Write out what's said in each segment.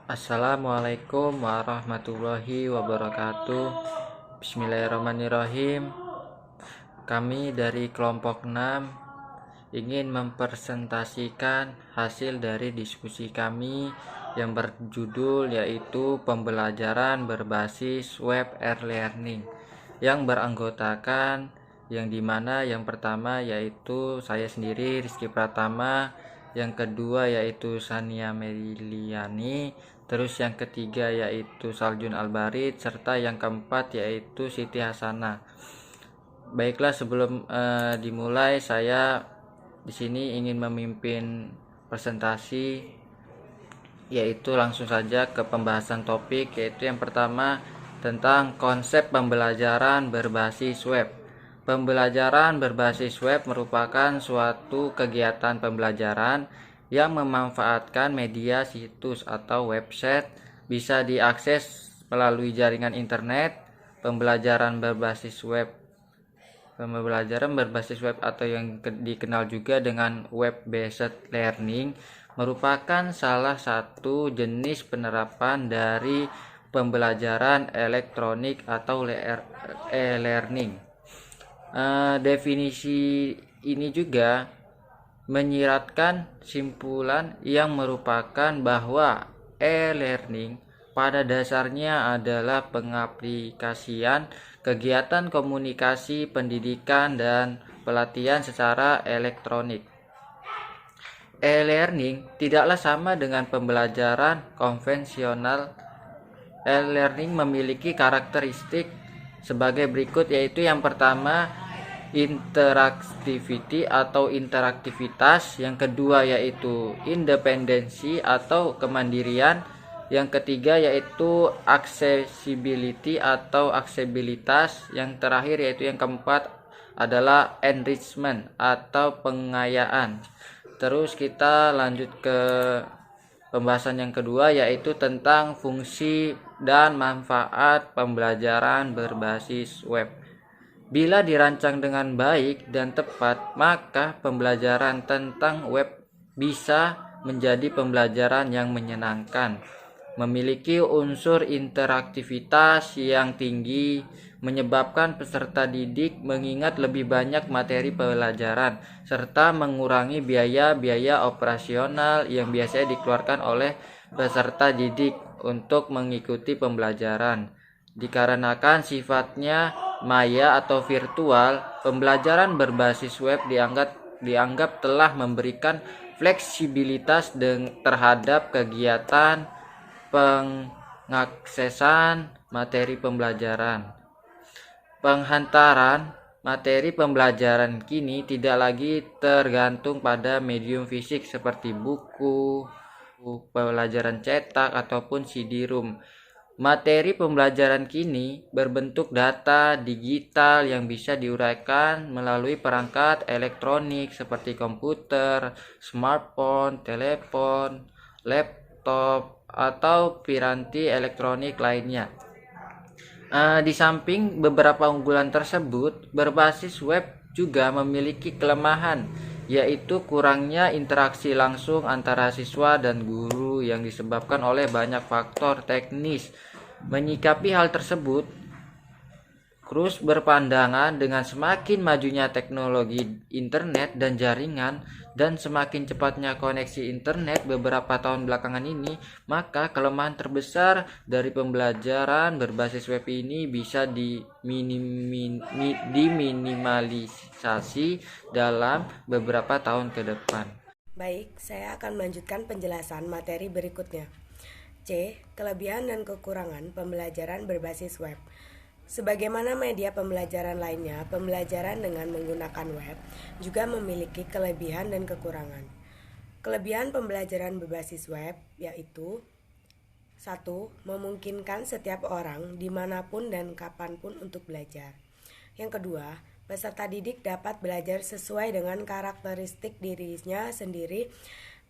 Assalamualaikum warahmatullahi wabarakatuh. Bismillahirrahmanirrahim. Kami dari kelompok 6 ingin mempresentasikan hasil dari diskusi kami yang berjudul yaitu pembelajaran berbasis web e-learning yang beranggotakan yang dimana yang pertama yaitu saya sendiri Rizky Pratama, yang kedua yaitu Sania Meliliani, terus yang ketiga yaitu Saljun Albarit, serta yang keempat yaitu Siti Hasanah. Baiklah, sebelum dimulai, saya di sini ingin memimpin presentasi, yaitu langsung saja ke pembahasan topik, yaitu yang pertama tentang konsep pembelajaran berbasis web. Pembelajaran berbasis web merupakan suatu kegiatan pembelajaran yang memanfaatkan media situs atau website, bisa diakses melalui jaringan internet. Pembelajaran berbasis web atau yang dikenal juga dengan web-based learning merupakan salah satu jenis penerapan dari pembelajaran elektronik atau e-learning. Definisi ini juga menyiratkan simpulan yang merupakan bahwa e-learning pada dasarnya adalah pengaplikasian kegiatan komunikasi, pendidikan, dan pelatihan secara elektronik. E-learning tidaklah sama dengan pembelajaran konvensional. E-learning memiliki karakteristik sebagai berikut, yaitu yang pertama interaktivitas, yang kedua yaitu independensi atau kemandirian, yang ketiga yaitu accessibility atau aksesibilitas, yang terakhir yaitu yang keempat adalah enrichment atau pengayaan. Terus kita lanjut ke pembahasan yang kedua, yaitu tentang fungsi dan manfaat pembelajaran berbasis web. Bila dirancang dengan baik dan tepat, maka pembelajaran tentang web bisa menjadi pembelajaran yang menyenangkan, memiliki unsur interaktivitas yang tinggi, menyebabkan peserta didik mengingat lebih banyak materi pelajaran, serta mengurangi biaya-biaya operasional yang biasanya dikeluarkan oleh peserta didik untuk mengikuti pembelajaran. Dikarenakan sifatnya maya atau virtual, pembelajaran berbasis web dianggap telah memberikan fleksibilitas terhadap kegiatan pengaksesan materi pembelajaran. Penghantaran materi pembelajaran kini tidak lagi tergantung pada medium fisik seperti buku, pelajaran cetak, ataupun CD-ROM. Materi pembelajaran kini berbentuk data digital yang bisa diuraikan melalui perangkat elektronik seperti komputer, smartphone, telepon, laptop, atau piranti elektronik lainnya. Di samping beberapa unggulan tersebut, berbasis web juga memiliki kelemahan, yaitu kurangnya interaksi langsung antara siswa dan guru yang disebabkan oleh banyak faktor teknis. Menyikapi hal tersebut, Cruz berpandangan dengan semakin majunya teknologi internet dan jaringan dan semakin cepatnya koneksi internet beberapa tahun belakangan ini, maka kelemahan terbesar dari pembelajaran berbasis web ini bisa diminimalisasi dalam beberapa tahun ke depan. Baik, saya akan melanjutkan penjelasan materi berikutnya. C. Kelebihan dan kekurangan pembelajaran berbasis web. Sebagaimana media pembelajaran lainnya, pembelajaran dengan menggunakan web juga memiliki kelebihan dan kekurangan. Kelebihan pembelajaran berbasis web yaitu 1. Memungkinkan setiap orang dimanapun dan kapanpun untuk belajar. Yang kedua, peserta didik dapat belajar sesuai dengan karakteristik dirinya sendiri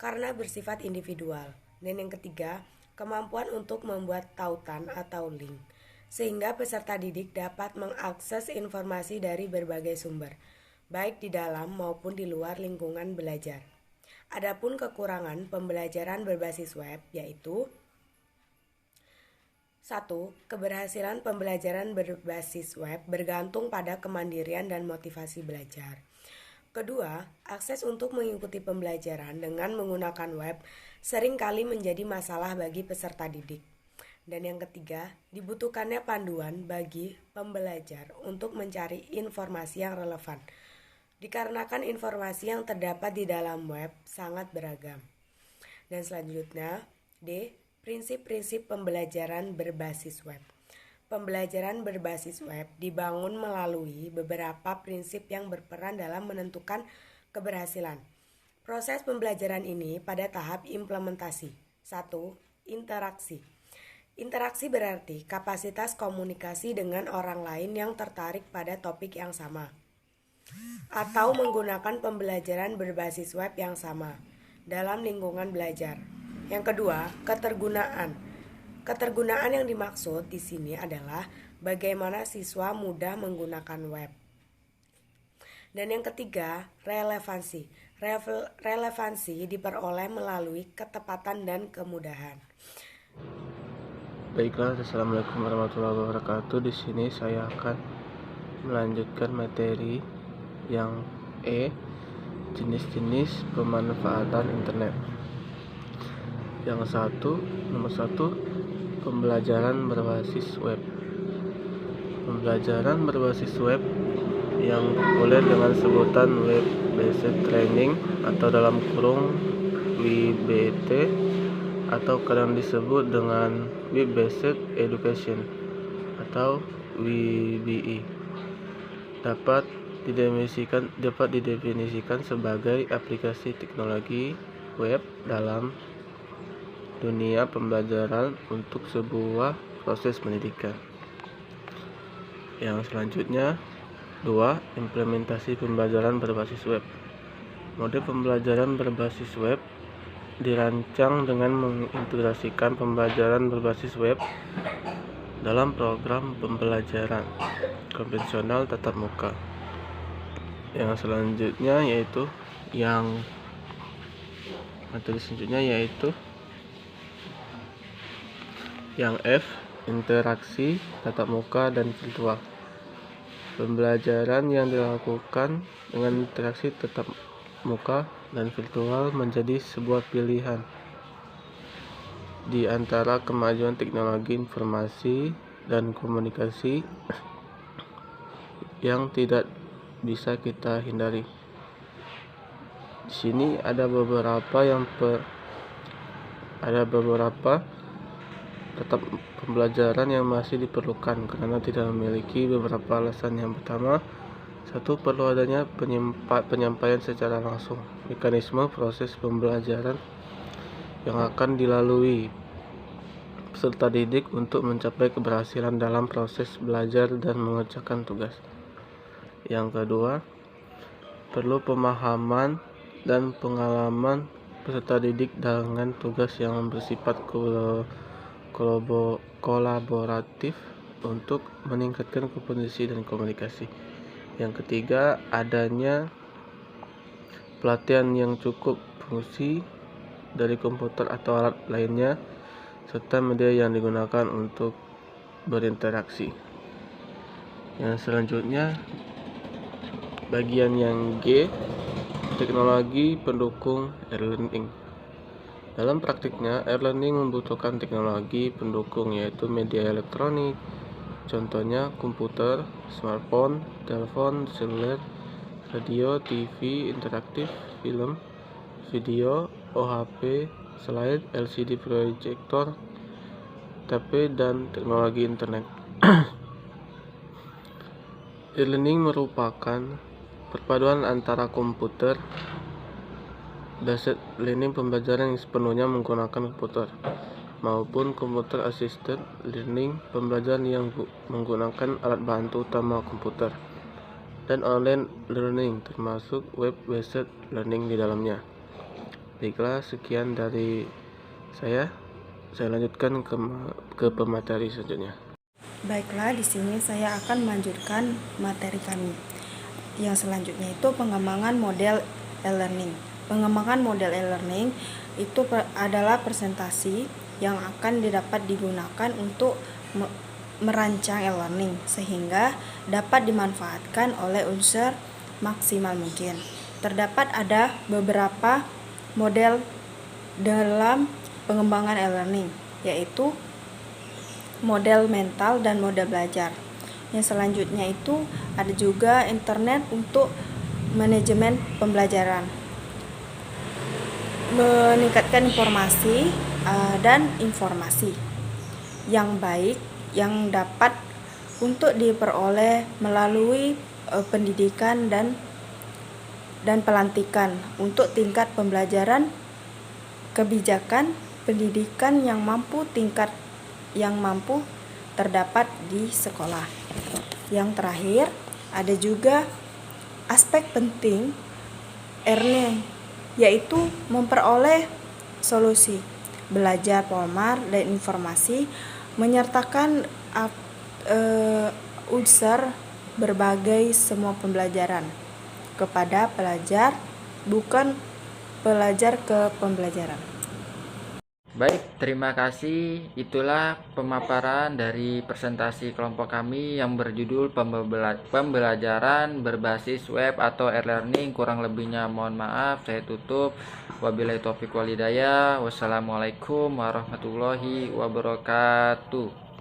karena bersifat individual. Dan yang ketiga, kemampuan untuk membuat tautan atau link, sehingga peserta didik dapat mengakses informasi dari berbagai sumber, baik di dalam maupun di luar lingkungan belajar. Adapun kekurangan pembelajaran berbasis web yaitu 1. Keberhasilan pembelajaran berbasis web bergantung pada kemandirian dan motivasi belajar. Kedua, akses untuk mengikuti pembelajaran dengan menggunakan web seringkali menjadi masalah bagi peserta didik. Dan yang ketiga, dibutuhkannya panduan bagi pembelajar untuk mencari informasi yang relevan, dikarenakan informasi yang terdapat di dalam web sangat beragam. Dan selanjutnya, D. Prinsip-prinsip pembelajaran berbasis web. Pembelajaran berbasis web dibangun melalui beberapa prinsip yang berperan dalam menentukan keberhasilan. Proses pembelajaran ini pada tahap implementasi. 1. Interaksi. Interaksi berarti kapasitas komunikasi dengan orang lain yang tertarik pada topik yang sama, atau menggunakan pembelajaran berbasis web yang sama dalam lingkungan belajar. Yang kedua, ketergunaan. Ketergunaan yang dimaksud di sini adalah bagaimana siswa mudah menggunakan web. Dan yang ketiga, relevansi. Relevansi diperoleh melalui ketepatan dan kemudahan. Baiklah, assalamualaikum warahmatullahi wabarakatuh. Di sini saya akan melanjutkan materi yang jenis-jenis pemanfaatan internet. Yang nomor satu, pembelajaran berbasis web. Pembelajaran berbasis web yang populer dengan sebutan web-based training atau dalam kurung WBT atau kadang disebut dengan web-based education atau WBE dapat didefinisikan sebagai aplikasi teknologi web dalam dunia pembelajaran untuk sebuah proses pendidikan. Yang selanjutnya, 2. Implementasi pembelajaran berbasis web. Model pembelajaran berbasis web dirancang dengan mengintegrasikan pembelajaran berbasis web dalam program pembelajaran konvensional tatap muka. Yang selanjutnya yaitu yang F, interaksi tatap muka dan virtual. Pembelajaran yang dilakukan dengan interaksi tatap muka dan virtual menjadi sebuah pilihan di antara kemajuan teknologi informasi dan komunikasi yang tidak bisa kita hindari. Di sini ada beberapa tetap pembelajaran yang masih diperlukan karena tidak memiliki beberapa alasan. Yang pertama, 1. Perlu adanya penyampaian secara langsung. Mekanisme proses pembelajaran yang akan dilalui peserta didik untuk mencapai keberhasilan dalam proses belajar dan mengerjakan tugas. Yang kedua, perlu pemahaman dan pengalaman peserta didik dengan tugas yang bersifat kolaboratif untuk meningkatkan kompetensi dan komunikasi. Yang ketiga, adanya pelatihan yang cukup fungsi dari komputer atau alat lainnya serta media yang digunakan untuk berinteraksi. Yang selanjutnya, bagian yang G, teknologi pendukung e-learning. Dalam praktiknya, e-learning membutuhkan teknologi pendukung yaitu media elektronik, contohnya komputer, smartphone, telepon seluler, radio, TV, interaktif, film, video, OHP, slide, LCD proyektor, TP, dan teknologi internet. E-learning merupakan perpaduan antara komputer based learning, pembelajaran yang sepenuhnya menggunakan komputer, maupun computer assisted learning, pembelajaran yang menggunakan alat bantu utama komputer, dan online learning termasuk web based learning di dalamnya. Baiklah, sekian dari saya lanjutkan ke pemateri selanjutnya. Baiklah, di sini saya akan melanjutkan materi kami. Yang selanjutnya itu pengembangan model e-learning. Pengembangan model e-learning itu adalah presentasi yang akan dapat digunakan untuk merancang e-learning sehingga dapat dimanfaatkan oleh user maksimal mungkin. Terdapat ada beberapa model dalam pengembangan e-learning, yaitu model mental dan model belajar. Yang selanjutnya itu ada juga internet untuk manajemen pembelajaran, meningkatkan informasi dan informasi yang baik yang dapat untuk diperoleh melalui pendidikan dan pelantikan untuk tingkat pembelajaran, kebijakan pendidikan yang mampu terdapat di sekolah. Yang terakhir, ada juga aspek penting e-learning, yaitu memperoleh solusi, belajar pola dan informasi, menyertakan unsur berbagai semua pembelajaran kepada pelajar, bukan pelajar ke pembelajaran. Baik, terima kasih. Itulah pemaparan dari presentasi kelompok kami yang berjudul pembelajaran berbasis web atau e-learning. Kurang lebihnya mohon maaf, saya tutup. Wabillahi taufiq wal hidayah. Wassalamualaikum warahmatullahi wabarakatuh.